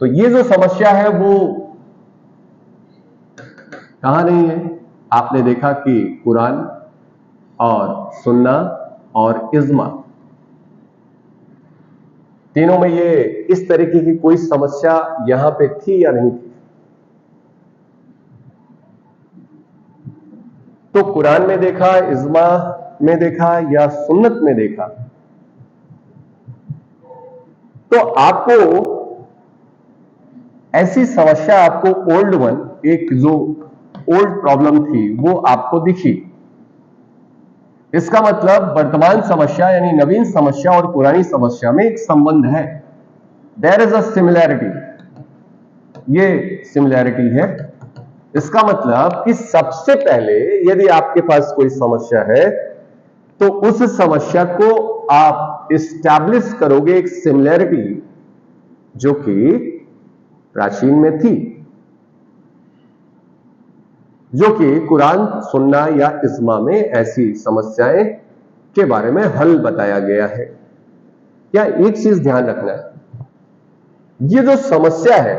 तो ये जो समस्या है वो कहां नहीं है? आपने देखा कि कुरान और सुन्ना और इज्मा, तीनों में ये इस तरीके की कोई समस्या यहां पे थी या नहीं थी? तो कुरान में देखा, इज्मा में देखा या सुन्नत में देखा, तो आपको ऐसी समस्या, आपको ओल्ड वन, एक जो ओल्ड प्रॉब्लम थी वो आपको दिखी। इसका मतलब वर्तमान समस्या यानी नवीन समस्या और पुरानी समस्या में एक संबंध है। देयर इज अ सिमिलैरिटी, ये सिमिलैरिटी है। इसका मतलब कि सबसे पहले यदि आपके पास कोई समस्या है तो उस समस्या को आप इस्टैब्लिश करोगे एक सिमिलैरिटी जो कि प्राचीन में थी, जो कि कुरान, सुन्ना या इज्मा में ऐसी समस्याएं के बारे में हल बताया गया है। क्या एक चीज ध्यान रखना है, ये जो समस्या है,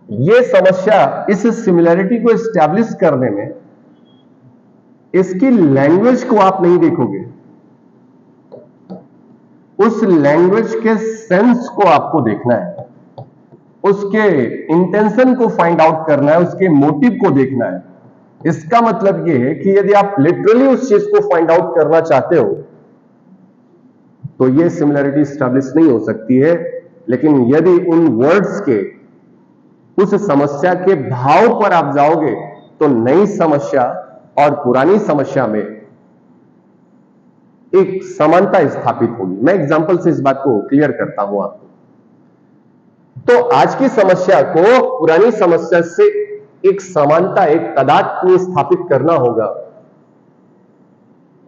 ये समस्या इस सिमिलैरिटी को एस्टैब्लिश करने में इसकी लैंग्वेज को आप नहीं देखोगे, उस लैंग्वेज के सेंस को आपको देखना है, उसके इंटेंशन को फाइंड आउट करना है, उसके मोटिव को देखना है। इसका मतलब यह है कि यदि आप लिटरली उस चीज को फाइंड आउट करना चाहते हो तो यह सिमिलैरिटी एस्टैब्लिश नहीं हो सकती है। लेकिन यदि उन वर्ड्स के, उस समस्या के भाव पर आप जाओगे तो नई समस्या और पुरानी समस्या में एक समानता स्थापित होगी। मैं एग्जांपल से इस बात को क्लियर करता हूं आपको। तो आज की समस्या को पुरानी समस्या से एक समानता, एक तादात्म्य स्थापित करना होगा,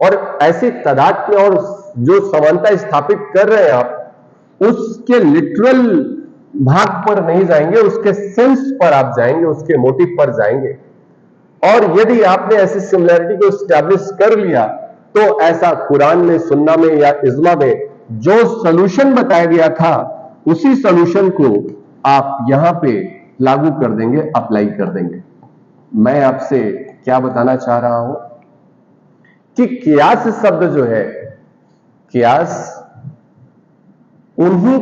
और ऐसे तादात्म्य और जो समानता स्थापित कर रहे हैं आप, उसके लिटरल भाग पर नहीं जाएंगे, उसके सेंस पर आप जाएंगे, उसके मोटिव पर जाएंगे। और यदि आपने ऐसी सिमिलैरिटी को एस्टैब्लिश कर लिया तो ऐसा कुरान में, सुन्ना में या इज्मा में जो सॉल्यूशन बताया गया था उसी सॉल्यूशन को आप यहां पे लागू कर देंगे, अप्लाई कर देंगे। मैं आपसे क्या बताना चाह रहा हूं कि कियास शब्द जो है, कियास उन्हीं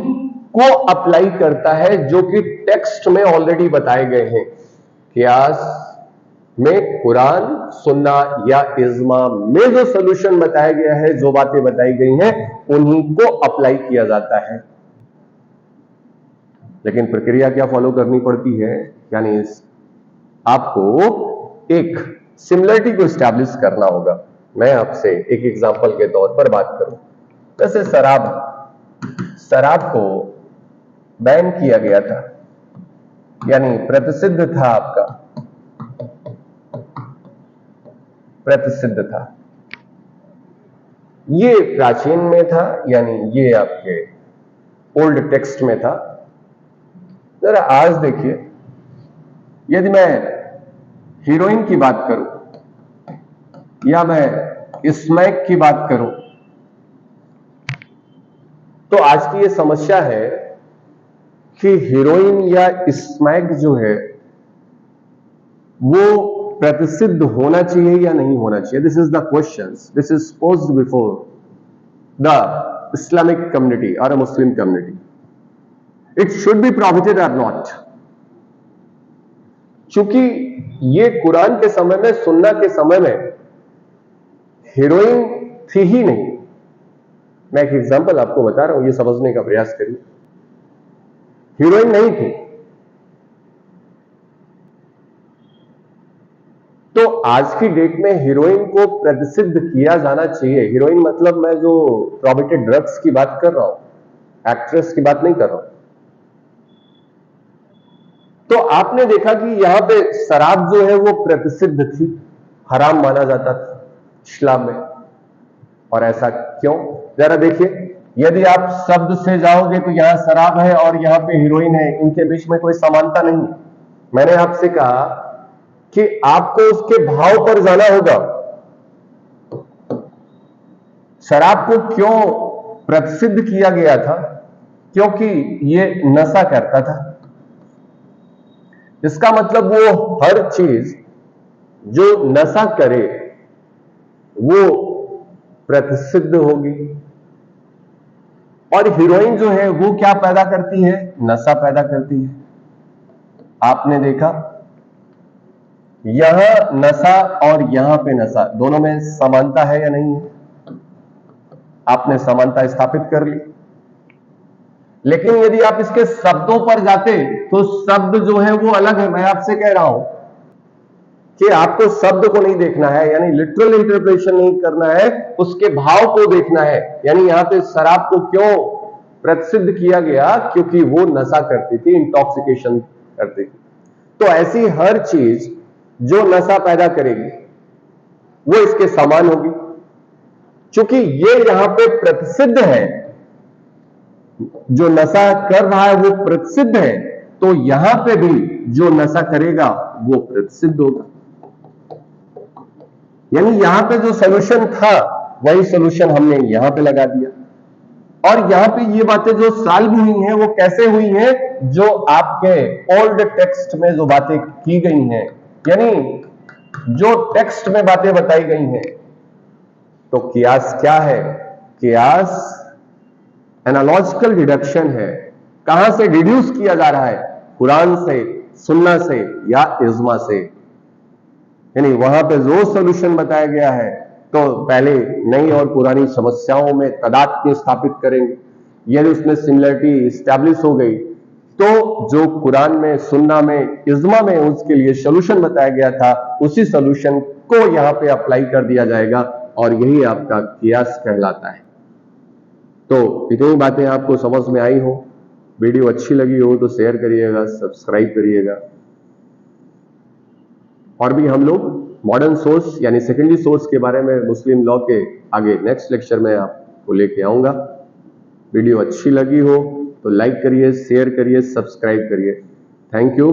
को अप्लाई करता है जो कि टेक्स्ट में ऑलरेडी बताए गए हैं। कियास में कुरान, सुन्ना या इज्मा में जो सॉल्यूशन बताया गया है, जो बातें बताई गई हैं, उन्हीं को अप्लाई किया जाता है। लेकिन प्रक्रिया क्या फॉलो करनी पड़ती है, यानी आपको एक सिमिलरिटी को एस्टैब्लिश करना होगा। मैं आपसे एक एग्जांपल के तौर पर बात करूं, जैसे शराब को बैन किया गया था, यानी प्रतिषिद्ध था, आपका प्रतिषिद्ध था। ये प्राचीन में था, यानी ये आपके ओल्ड टेक्स्ट में था। जरा आज देखिए, यदि मैं हीरोइन की बात करूं या मैं स्मैक की बात करूं, तो आज की ये समस्या है कि हीरोइन या स्मैक जो है वो प्रतिषिद्ध होना चाहिए या नहीं होना चाहिए। This is the question, this is posed before the Islamic community or a Muslim community. It should be prohibited or not. चूंकि ये कुरान के समय में, सुन्ना के समय में हीरोइन थी ही नहीं। मैं एक एग्जांपल आपको बता रहा हूं, ये समझने का प्रयास करिए। हीरोइन नहीं थी, तो आज की डेट में हीरोइन को प्रतिषिद्ध किया जाना चाहिए। हीरोइन मतलब मैं जो प्रोहिबिटेड ड्रग्स की बात कर रहा हूं, एक्ट्रेस की बात नहीं कर रहा हूं। तो आपने देखा कि यहां पे शराब जो है वो प्रतिषिद्ध थी, हराम माना जाता था इस्लाम में। और ऐसा क्यों, जरा देखिए। यदि आप शब्द से जाओगे तो यहां शराब है और यहां पे हीरोइन है, इनके बीच में कोई समानता नहीं। मैंने आपसे कहा कि आपको उसके भाव पर जाना होगा। शराब को क्यों प्रतिषिद्ध किया गया था? क्योंकि ये नशा करता था। इसका मतलब वो हर चीज जो नशा करे वो प्रतिषिद्ध होगी। और हीरोइन जो है वो क्या पैदा करती है? नशा पैदा करती है। आपने देखा यहां नशा और यहां पे नशा, दोनों में समानता है या नहीं है? आपने समानता स्थापित कर ली। लेकिन यदि आप इसके शब्दों पर जाते तो शब्द जो है वो अलग है। मैं आपसे कह रहा हूं कि आपको शब्द को नहीं देखना है, यानी लिटरल इंटरप्रिटेशन नहीं करना है, उसके भाव को देखना है। यानी यहां पे शराब को क्यों प्रसिद्ध किया गया? क्योंकि वो नशा करती थी, इंटॉक्सिकेशन करती थी। तो ऐसी हर चीज जो नशा पैदा करेगी वो इसके समान होगी। क्योंकि ये यहां पे प्रसिद्ध है, जो नशा कर रहा है वो प्रसिद्ध है, तो यहां पे भी जो नशा करेगा वो प्रसिद्ध होगा। यानी यहां पे जो सोल्यूशन था वही सोल्यूशन हमने यहां पे लगा दिया। और यहां पे ये बातें जो सॉल्व हुई हैं वो कैसे हुई हैं? जो आपके ओल्ड टेक्स्ट में जो बातें की गई हैं, यानी जो टेक्स्ट में बातें बताई गई हैं। तो कियास क्या है? कियास एनालॉजिकल डिडक्शन है। कहां से डिड्यूस किया जा रहा है? कुरान से, सुन्ना से या इज्मा से। यानी वहां पे जो सॉल्यूशन बताया गया है, तो पहले नई और पुरानी समस्याओं में तादात्म्य स्थापित करेंगे। यदि उसमें सिमिलरिटी स्टैब्लिश हो गई तो जो कुरान में, सुन्ना में, इज्मा में उसके लिए सॉल्यूशन बताया गया था, उसी सॉल्यूशन को यहां पे अप्लाई कर दिया जाएगा और यही आपका कियास कहलाता है। तो इतनी बातें आपको समझ में आई हो, वीडियो अच्छी लगी हो तो शेयर करिएगा, सब्सक्राइब करिएगा। और भी हम लोग मॉडर्न सोर्स यानी सेकेंडरी सोर्स के बारे में मुस्लिम लॉ के आगे नेक्स्ट लेक्चर में आपको लेके आऊंगा। वीडियो अच्छी लगी हो तो लाइक करिए, शेयर करिए, सब्सक्राइब करिए। Thank you.